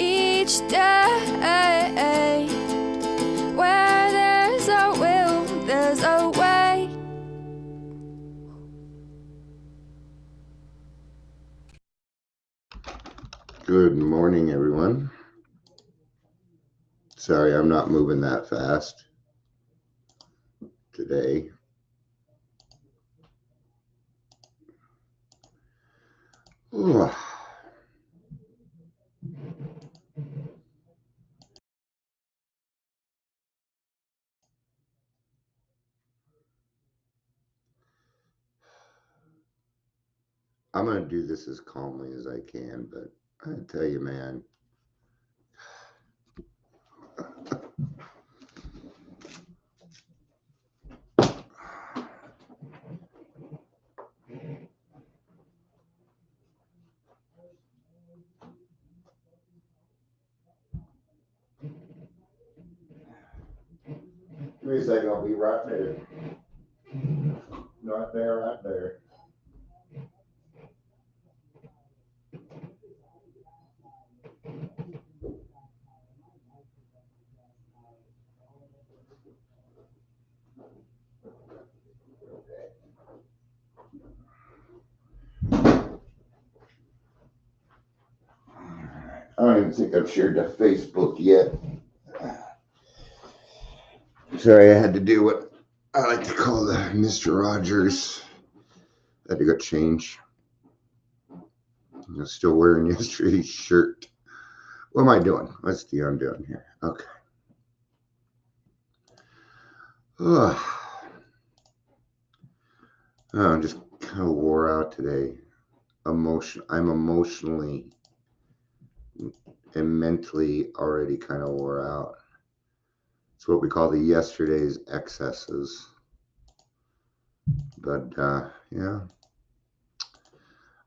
each day. Where there's a will, there's a way. Good morning, everyone. Sorry, I'm not moving that fast today. Ooh. I'm going to do this as calmly as I can, but I tell you, man. Give me a second, I'll be right there. Right there, right there. I don't even think I've shared to Facebook yet. Sorry, I had to do what I like to call the Mr. Rogers. I had to go change. I'm still wearing yesterday's shirt. What am I doing? What's Dion doing here? Okay. I'm just kind of wore out today. I'm emotionally and mentally already kind of wore out. It's what we call the yesterday's excesses. But yeah,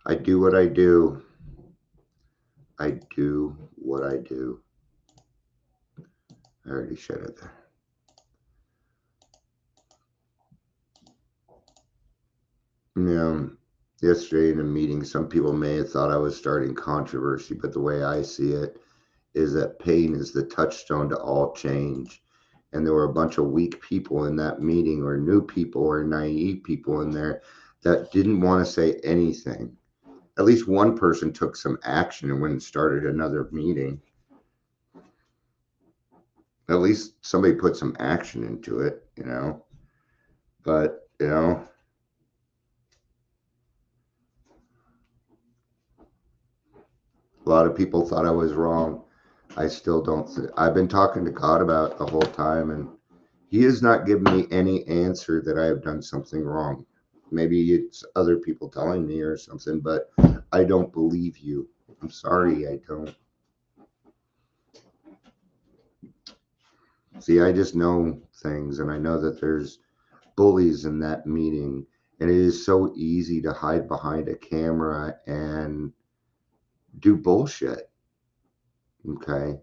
I do what I do. I do what I do. I already said it there. Yesterday in a meeting, some people may have thought I was starting controversy, but the way I see it is that pain is the touchstone to all change. And there were a bunch of weak people in that meeting, or new people, or naive people in there that didn't want to say anything. At least one person took some action and went and started another meeting. At least somebody put some action into it, But, a lot of people thought I was wrong. I still don't. I've been talking to God about it the whole time, and He has not given me any answer that I have done something wrong. Maybe it's other people telling me or something, but I don't believe you. I'm sorry, I don't. See, I just know things, and I know that there's bullies in that meeting, and it is so easy to hide behind a camera and do bullshit. Okay.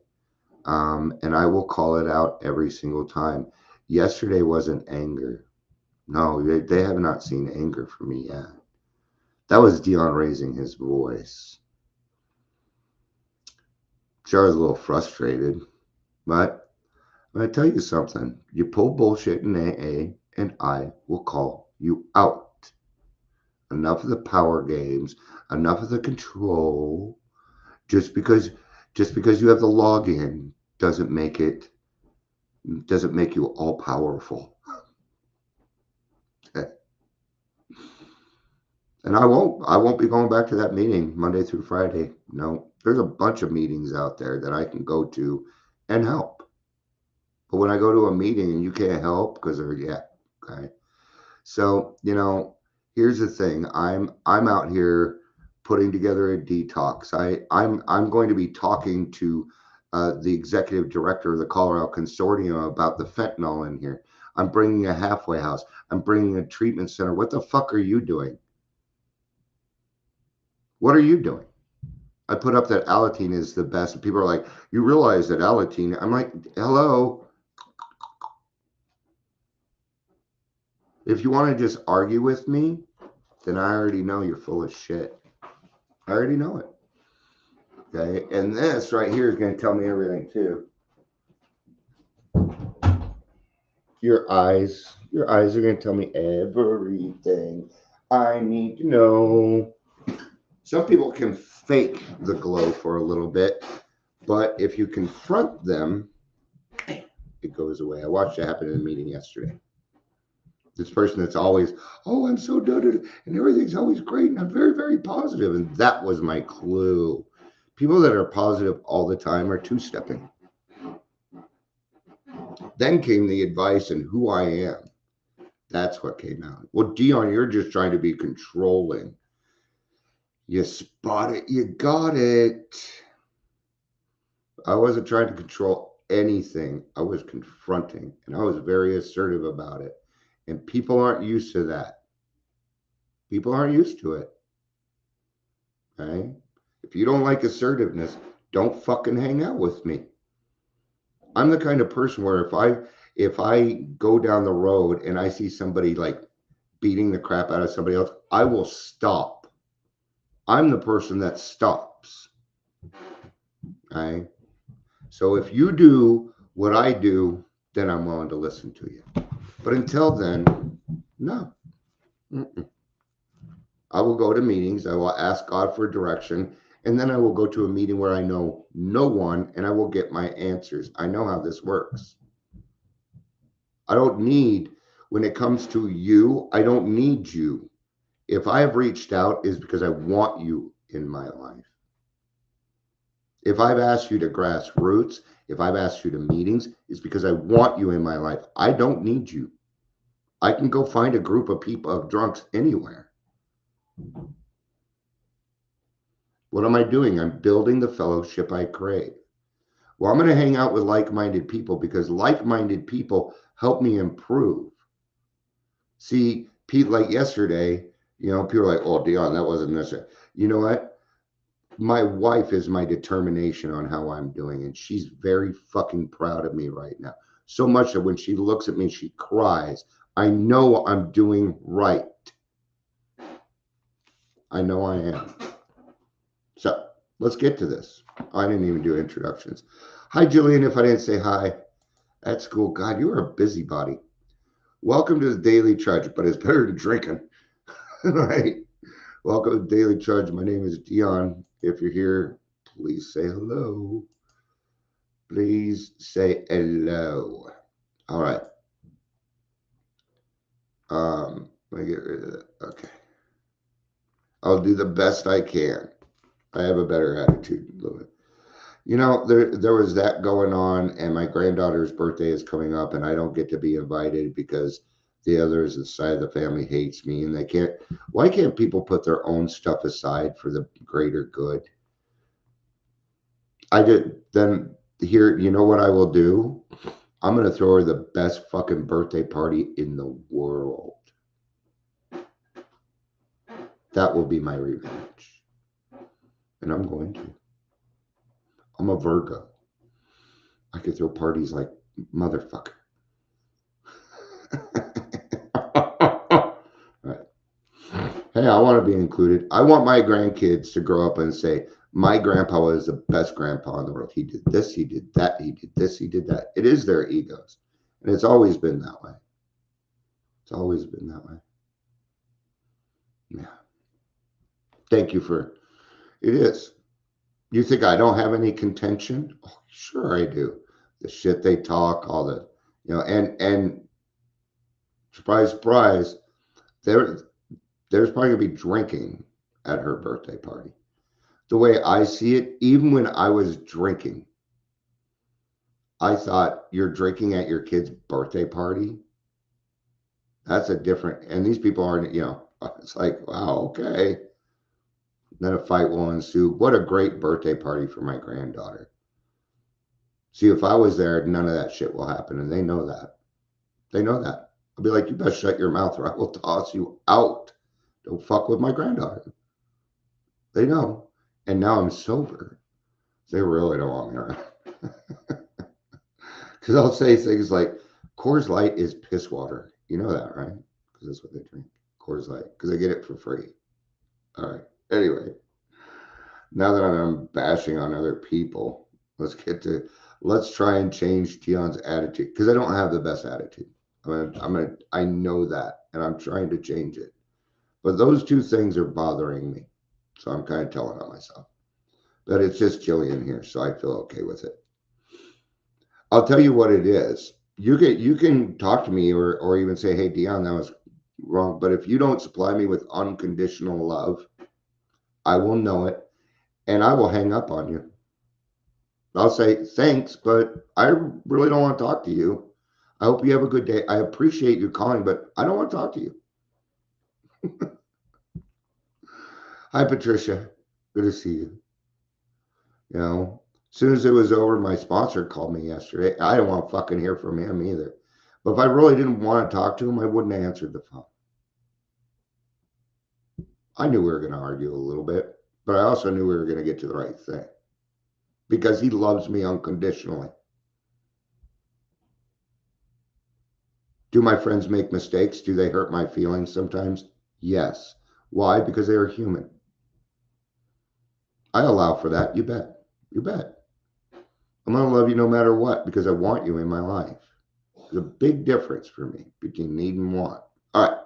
And I will call it out every single time. Yesterday wasn't anger. No, they have not seen anger from me yet. That was Dion raising his voice. Sure, I was a little frustrated, but I'm going to tell you something. You pull bullshit in AA, and I will call you out. Enough of the power games, enough of the control. Just because you have the login doesn't make you all powerful. Okay. And I won't be going back to that meeting Monday through Friday. No, there's a bunch of meetings out there that I can go to and help. But when I go to a meeting and you can't help because of okay. So, here's the thing. I'm out here putting together a detox. I'm going to be talking to the executive director of the Colorado Consortium about the fentanyl in here. I'm bringing a halfway house. I'm bringing a treatment center. What the fuck are you doing? What are you doing? I put up that Alateen is the best. People are like, you realize that Alateen. I'm like, hello. If you want to just argue with me, then I already know you're full of shit. I already know it. Okay, and this right here is going to tell me everything too. Your eyes are going to tell me everything I need to know. Some people can fake the glow for a little bit, but if you confront them, it goes away. I watched it happen in a meeting yesterday. This person that's always, oh, I'm so da-da-da, and everything's always great, and I'm very, very positive. And that was my clue. People that are positive all the time are two-stepping. Then came the advice and who I am. That's what came out. Well, Dion, you're just trying to be controlling. You spot it. You got it. I wasn't trying to control anything. I was confronting, and I was very assertive about it. And people aren't used to that. People aren't used to it. Okay? If you don't like assertiveness, don't fucking hang out with me. I'm the kind of person where if I go down the road and I see somebody like beating the crap out of somebody else, I will stop. I'm the person that stops. Okay? So if you do what I do, then I'm willing to listen to you. But until then, no. I will go to meetings. I will ask God for direction. And then I will go to a meeting where I know no one and I will get my answers. I know how this works. I don't need, when it comes to you, I don't need you. If I have reached out, is because I want you in my life. If I've asked you to grassroots, if I've asked you to meetings, it's because I want you in my life. I don't need you. I can go find a group of people, of drunks anywhere. What am I doing? I'm building the fellowship I crave. Well, I'm going to hang out with like-minded people because like-minded people help me improve. See, Pete, like yesterday, people are like, oh, Dion, that wasn't necessary. You know what? My wife is my determination on how I'm doing, and she's very fucking proud of me right now. So much that when she looks at me, she cries. I know I'm doing right. I know I am. So let's get to this. I didn't even do introductions. Hi, Julian. If I didn't say hi, that's cool. God, you are a busybody. Welcome to the Daily Trudge, but it's better than drinking. Right? Welcome to Daily Trudge. My name is Dion. If you're here, please say hello. Please say hello. All right. Let me get rid of that. Okay. I'll do the best I can. I have a better attitude a little bit. There was that going on, and my granddaughter's birthday is coming up, and I don't get to be invited because the other side of the family hates me, and why can't people put their own stuff aside for the greater good? Here, you know what I will do? I'm going to throw her the best fucking birthday party in the world. That will be my revenge. And I'm going to. I'm a Virgo. I could throw parties like motherfucker. Right. Hey, I want to be included. I want my grandkids to grow up and say, my grandpa was the best grandpa in the world. He did this, he did that, he did this, he did that. It is their egos. And it's always been that way. It's always been that way. Yeah. Thank you for it is. You think I don't have any contention? Oh, sure I do. The shit they talk, all the, and surprise, surprise, there's probably gonna be drinking at her birthday party. The way I see it, even when I was drinking, I thought you're drinking at your kid's birthday party. That's a different, and these people aren't, it's like, wow, okay. Then a fight will ensue. What a great birthday party for my granddaughter. See, if I was there, none of that shit will happen, and they know that. They know that. I'll be like, you best shut your mouth or I will toss you out. Don't fuck with my granddaughter. They know. And now I'm sober. They really don't want me around. Because I'll say things like, Coors Light is piss water. You know that, right? Because that's what they drink. Coors Light. Because they get it for free. All right. Anyway. Now that I'm bashing on other people, let's try and change Tion's attitude, because I don't have the best attitude. I know that, and I'm trying to change it. But those two things are bothering me, so I'm kind of telling on myself. But it's just chilly in here, so I feel okay with it. I'll tell you what it is. You can talk to me, or even say, "Hey, Dion, that was wrong." But if you don't supply me with unconditional love, I will know it, and I will hang up on you. I'll say thanks, but I really don't want to talk to you. I hope you have a good day. I appreciate you calling, but I don't want to talk to you. Hi, Patricia. Good to see you. You know, as soon as it was over, my sponsor called me yesterday. I didn't want to fucking hear from him either. But if I really didn't want to talk to him, I wouldn't have answered the phone. I knew we were going to argue a little bit, but I also knew we were going to get to the right thing because he loves me unconditionally. Do my friends make mistakes? Do they hurt my feelings sometimes? Yes. Why? Because they are human. I allow for that. You bet. You bet. I'm going to love you no matter what because I want you in my life. There's a big difference for me between need and want. All right.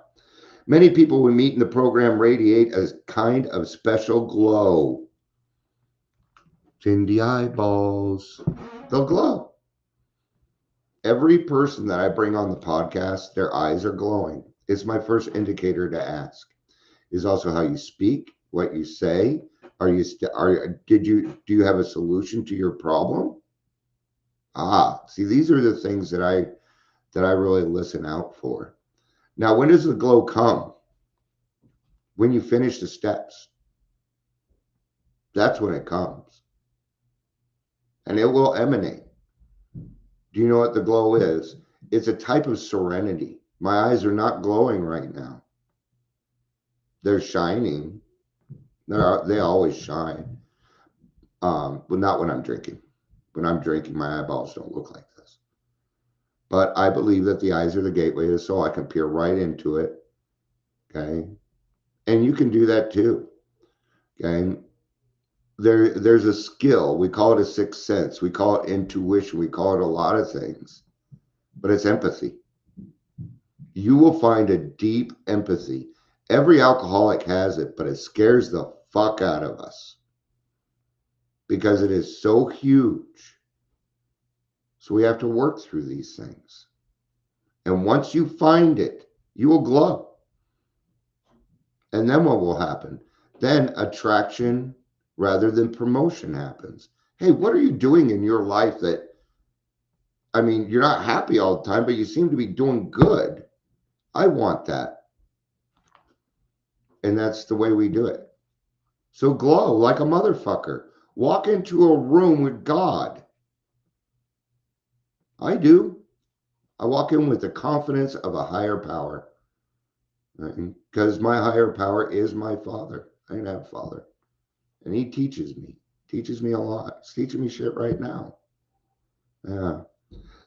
Many people we meet in the program radiate a kind of special glow. It's in the eyeballs. They'll glow. Every person that I bring on the podcast, their eyes are glowing. It's my first indicator to ask. Is also how you speak, what you say. Do you have a solution to your problem? See, these are the things that I really listen out for. Now, when does the glow come? When you finish the steps. That's when it comes. And it will emanate. Do you know what the glow is? It's a type of serenity. My eyes are not glowing right now. They're shining. They always shine. But not when I'm drinking. When I'm drinking, my eyeballs don't look like this. But I believe that the eyes are the gateway to the soul. I can peer right into it. Okay. And you can do that too. Okay. There's a skill. We call it a sixth sense. We call it intuition. We call it a lot of things. But it's empathy. You will find a deep empathy. Every alcoholic has it, but it scares the fuck out of us because it is so huge. So we have to work through these things. And once you find it, you will glow. And then what will happen? Then attraction rather than promotion happens. Hey, what are you doing in your life that, I mean, you're not happy all the time, but you seem to be doing good. I want that. And that's the way we do it. So glow like a motherfucker. Walk into a room with God. I do. I walk in with the confidence of a higher power. Because my higher power is my father. I didn't have a father. And he teaches me a lot. He's teaching me shit right now. Yeah.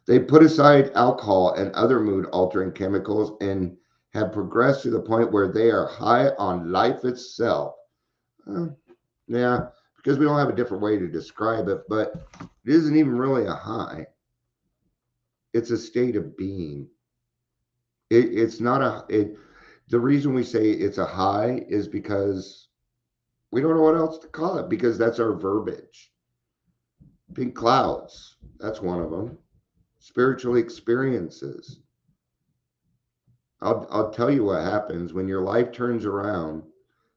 They put aside alcohol and other mood altering chemicals and have progressed to the point where they are high on life itself. Yeah, because we don't have a different way to describe it, but it isn't even really a high. It's a state of being. It's not the reason we say it's a high is because we don't know what else to call it because that's our verbiage. Pink clouds, that's one of them. Spiritual experiences. I'll tell you what happens when your life turns around.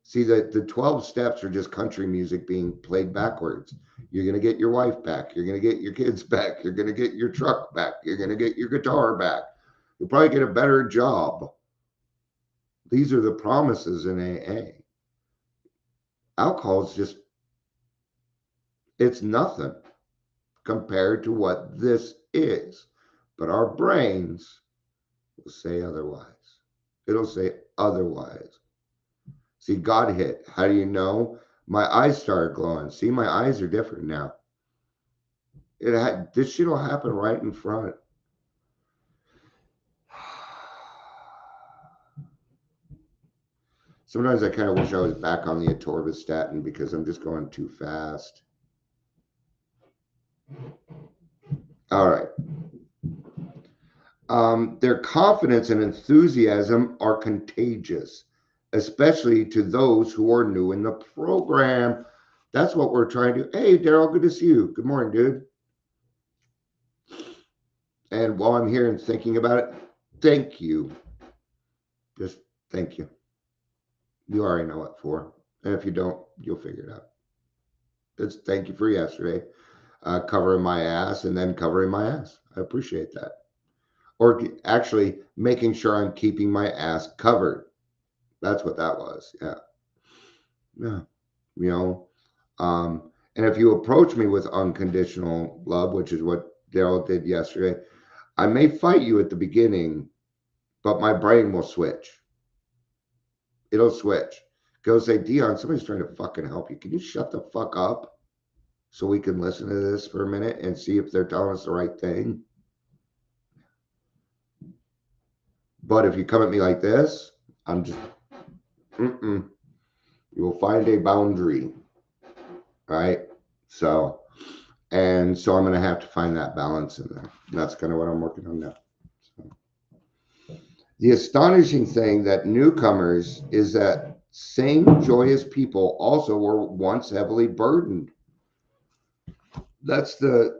See that the 12 steps are just country music being played backwards. You're going to get your wife back. You're going to get your kids back. You're going to get your truck back. You're going to get your guitar back. You'll probably get a better job. These are the promises in AA. Alcohol is just, it's nothing compared to what this is. But our brains will say otherwise. It'll say otherwise. See, God hit. How do you know? My eyes started glowing. See, my eyes are different now. This shit will happen right in front. Sometimes I kind of wish I was back on the atorvastatin because I'm just going too fast. All right. Their confidence and enthusiasm are contagious, especially to those who are new in the program. That's what we're trying to do. Hey, Daryl, good to see you. Good morning, dude. And while I'm here and thinking about it, thank you. Just thank you. You already know what for. And if you don't, you'll figure it out. Just thank you for yesterday, covering my ass and then covering my ass. I appreciate that. Or actually making sure I'm keeping my ass covered. That's what that was. Yeah. Yeah. You know, and if you approach me with unconditional love, which is what Daryl did yesterday, I may fight you at the beginning, but my brain will switch. It'll switch. Go say, Dion, somebody's trying to fucking help you. Can you shut the fuck up so we can listen to this for a minute and see if they're telling us the right thing? But if you come at me like this, I'm just, you will find a boundary, right? So I'm going to have to find that balance in there. That's kind of what I'm working on now. So. The astonishing thing that newcomers is that same joyous people also were once heavily burdened. That's the,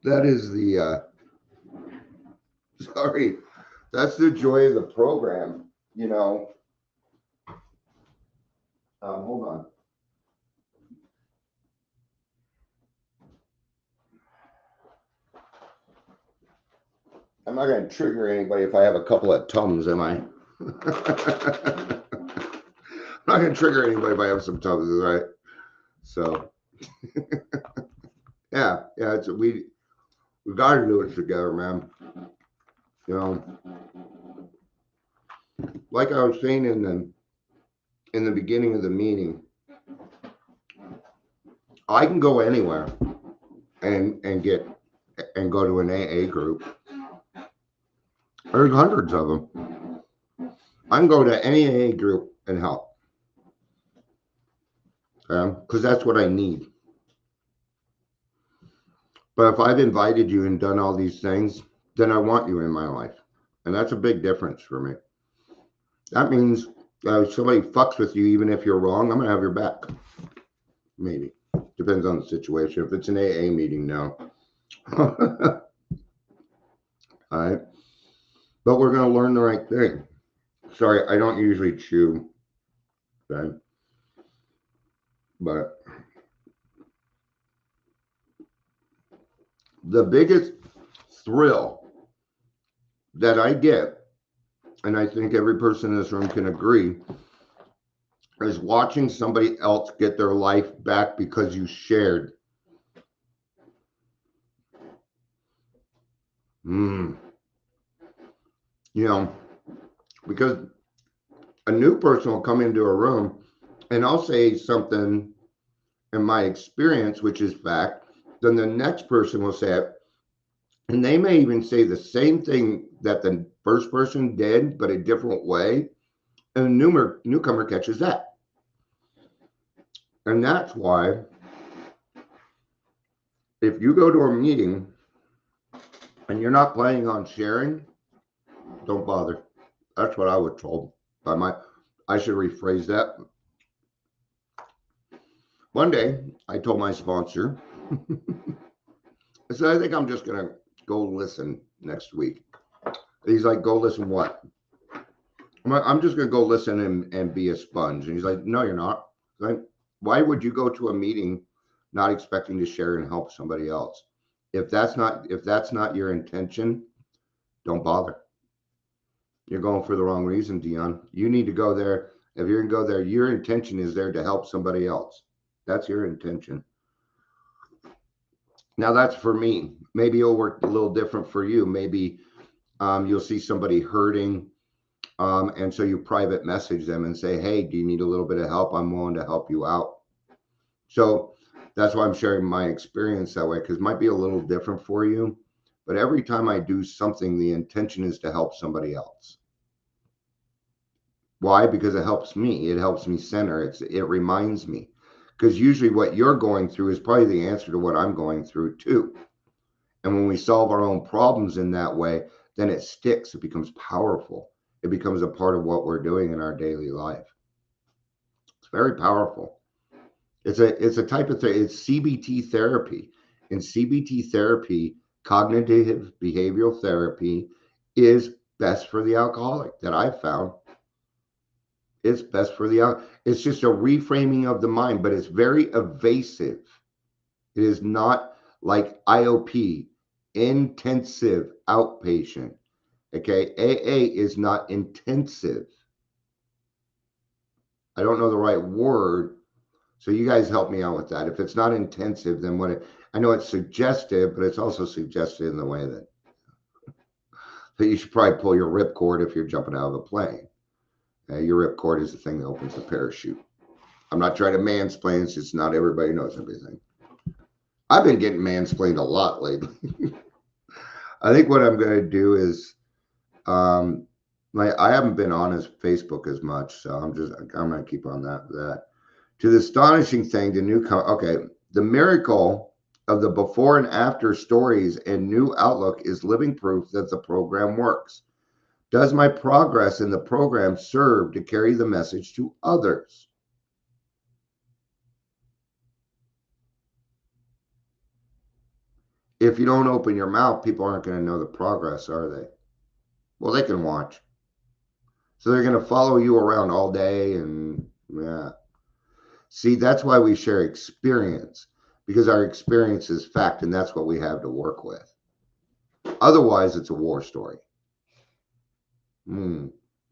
that is the, sorry, that's the joy of the program, you know. Hold on. I'm not going to trigger anybody if I have a couple of Tums, am I? I'm not going to trigger anybody if I have some Tums, right? So, yeah, we got to do it together, man. You know, like I was saying in the beginning of the meeting, I can go anywhere and go to an AA group. There's hundreds of them. I can go to any AA group and help. Because that's what I need. But if I've invited you and done all these things, then I want you in my life. And that's a big difference for me. That means if somebody fucks with you, even if you're wrong, I'm going to have your back. Maybe. Depends on the situation. If it's an AA meeting, no. All right. But we're going to learn the right thing. Sorry, I don't usually chew. Okay. But the biggest thrill that I get, and I think every person in this room can agree, is watching somebody else get their life back because you shared. You know, because a new person will come into a room and I'll say something in my experience, which is fact, then the next person will say it. And they may even say the same thing that the first person did, but a different way. And the newcomer catches that. And that's why if you go to a meeting and you're not planning on sharing, don't bother. That's what I was told by I should rephrase that. One day I told my sponsor, I said, I think I'm just going to go listen next week. He's like, go listen what? I'm just going to go listen and be a sponge. And he's like, no, you're not. Like, why would you go to a meeting not expecting to share and help somebody else? If that's not your intention, don't bother. You're going for the wrong reason, Dion. You need to go there. If you're going to go there, your intention is there to help somebody else. That's your intention. Now that's for me. Maybe it'll work a little different for you. Maybe you'll see somebody hurting. And so you private message them and say, hey, do you need a little bit of help? I'm willing to help you out. So that's why I'm sharing my experience that way, because it might be a little different for you. But every time I do something, the intention is to help somebody else. Why? Because it helps me. It helps me center. It reminds me. Because usually what you're going through is probably the answer to what I'm going through too. And when we solve our own problems in that way, then it sticks. It becomes powerful. It becomes a part of what we're doing in our daily life. It's very powerful. It's a type of thing. It's CBT therapy. In CBT therapy, cognitive behavioral therapy is best for the alcoholic that I've found. It's best for the it's just a reframing of the mind, but it's very evasive. It is not like IOP, intensive outpatient. Okay, AA is not intensive. I don't know the right word, so you guys help me out with that. If it's not intensive, then I know it's suggestive, but it's also suggested in the way that you should probably pull your ripcord if you're jumping out of a plane. Your ripcord is the thing that opens the parachute. I'm not trying to mansplain. It's just not everybody knows everything. I've been getting mansplained a lot lately. I think what I'm going to do is, I haven't been on his Facebook as much, so I'm going to keep on that. To the astonishing thing, the newcomer. Okay, the miracle of the before and after stories and new outlook is living proof that the program works. Does my progress in the program serve to carry the message to others? If you don't open your mouth, people aren't going to know the progress, are they? Well, they can watch. So they're going to follow you around all day. And yeah. See, that's why we share experience, because our experience is fact, and that's what we have to work with. Otherwise, it's a war story.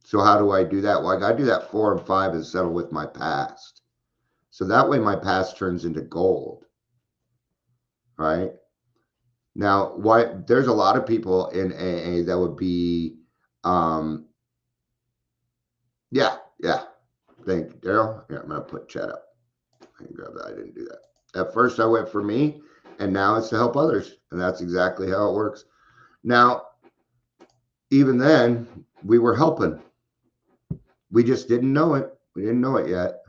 So how do I do that? Well, I got to do that 4 and 5 and settle with my past. So that way my past turns into gold. Right? Now, there's a lot of people in AA that would be, yeah. Thank you, Daryl. Here, I'm going to put chat up. I can grab that. I didn't do that. At first, I went for me, and now it's to help others. And that's exactly how it works. Now, even then, we were helping. We just didn't know it. We didn't know it yet.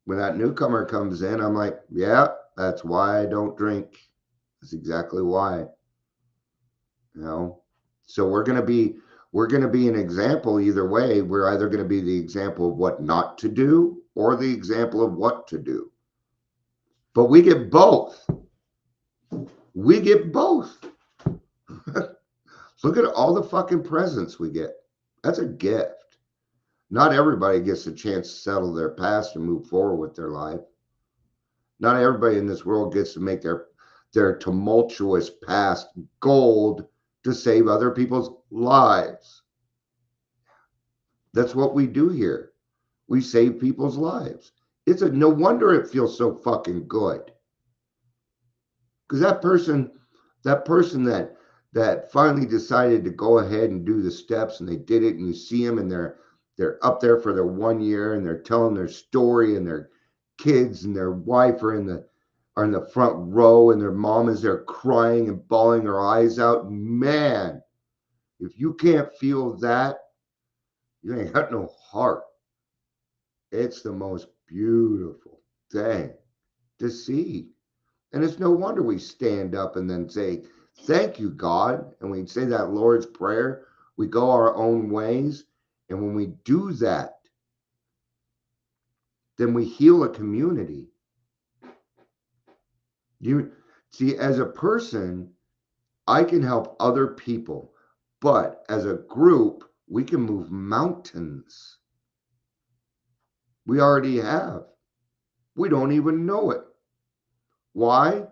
When that newcomer comes in, I'm like, yeah, that's why I don't drink. That's exactly why. So we're going to be an example either way. We're either going to be the example of what not to do or the example of what to do. But we get both. We get both. Look at all the fucking presents we get. That's a gift. Not everybody gets a chance to settle their past and move forward with their life. Not everybody in this world gets to make their tumultuous past gold to save other people's lives. That's what we do here. We save people's lives. No wonder it feels so fucking good. Because that person that finally decided to go ahead and do the steps, and they did it, and you see them, and they're up there for their 1 year, and they're telling their story, and their kids and their wife are in the front row, and their mom is there crying and bawling her eyes out. Man, if you can't feel that, you ain't got no heart. It's the most beautiful thing to see. And it's no wonder we stand up and then say, thank you, God. And we say that Lord's Prayer. We go our own ways. And when we do that, then we heal a community. You see, as a person, I can help other people. But as a group, we can move mountains. We already have. We don't even know it. Why?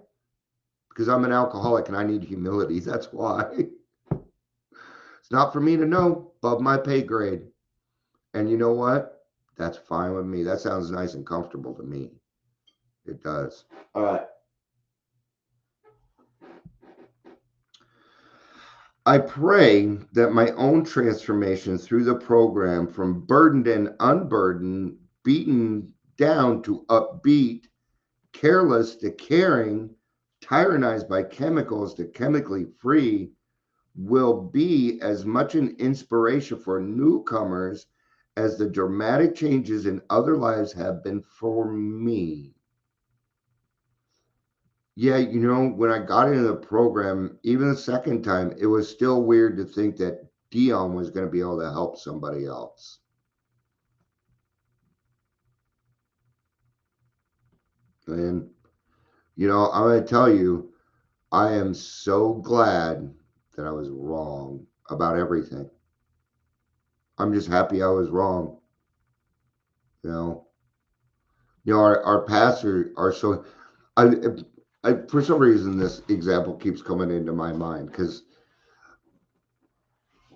Because I'm an alcoholic and I need humility. That's why. It's not for me to know, above my pay grade. And you know what? That's fine with me. That sounds nice and comfortable to me. It does. All right. I pray that my own transformation through the program, from burdened and unburdened, beaten down to upbeat, careless to caring, tyrannized by chemicals to chemically free, will be as much an inspiration for newcomers as the dramatic changes in other lives have been for me. Yeah, when I got into the program, even the second time, it was still weird to think that Dion was going to be able to help somebody else. And, I'm going to tell you, I am so glad that I was wrong about everything. I'm just happy I was wrong. Our pastors are so. I for some reason this example keeps coming into my mind because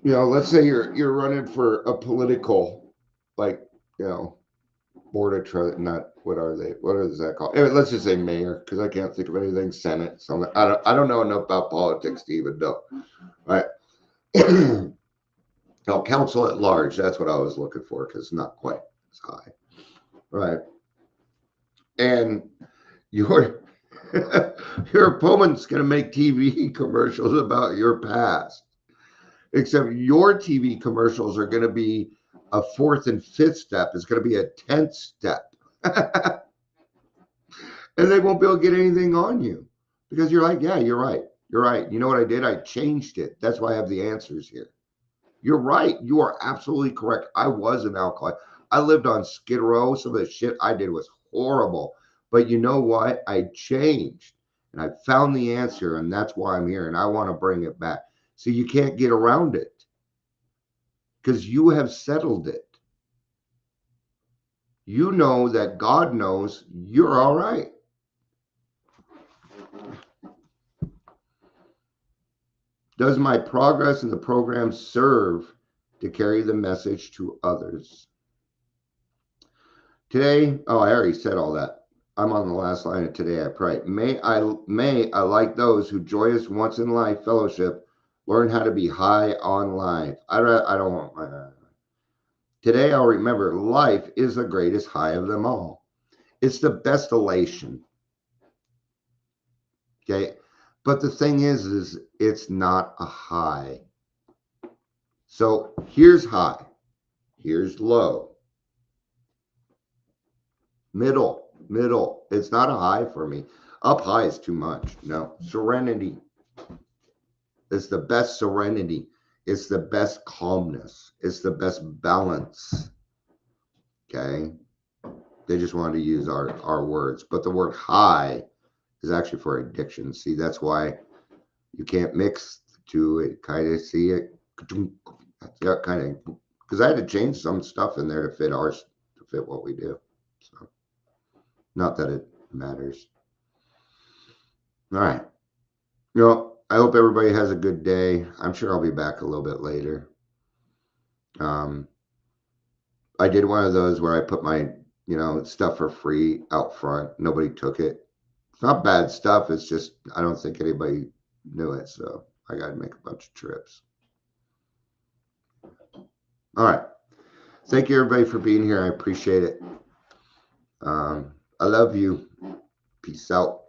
let's say you're running for a political, like board of trust. Not what are they? What is that called? Anyway, let's just say mayor because I can't think of anything. Senate. So I don't know enough about politics to even know. Right. No, council at large. That's what I was looking for because it's not quite as high. Right. And your your opponent's going to make TV commercials about your past, except your TV commercials are going to be a fourth and fifth step. It's going to be a 10th step. And they won't be able to get anything on you because you're like, yeah, you're right. You're right. You know what I did? I changed it. That's why I have the answers here. You're right. You are absolutely correct. I was an alcoholic. I lived on Skid Row. Some of the shit I did was horrible. But you know what? I changed and I found the answer, and that's why I'm here. And I want to bring it back. So you can't get around it because you have settled it. You know that God knows you're all right. Does my progress in the program serve to carry the message to others? Today, I already said all that. I'm on the last line of today. I pray. May I, like those who joyous once in life fellowship, learn how to be high on life. I don't want my. Today, I'll remember life is the greatest high of them all. It's the best elation. Okay, but the thing is it's not a high. So here's high, here's low, middle. It's not a high for me. Up high is too much. No, serenity. It's the best serenity. It's the best calmness. It's the best balance. Okay. They just wanted to use our words. But the word high is actually for addiction. See, that's why you can't mix the two. It kind of see it. Yeah, kind of. Because I had to change some stuff in there to fit what we do. So, not that it matters. All right. I hope everybody has a good day. I'm sure I'll be back a little bit later. I did one of those where I put my, stuff for free out front. Nobody took it. It's not bad stuff. It's just, I don't think anybody knew it. So I got to make a bunch of trips. All right. Thank you, everybody, for being here. I appreciate it. I love you. Peace out.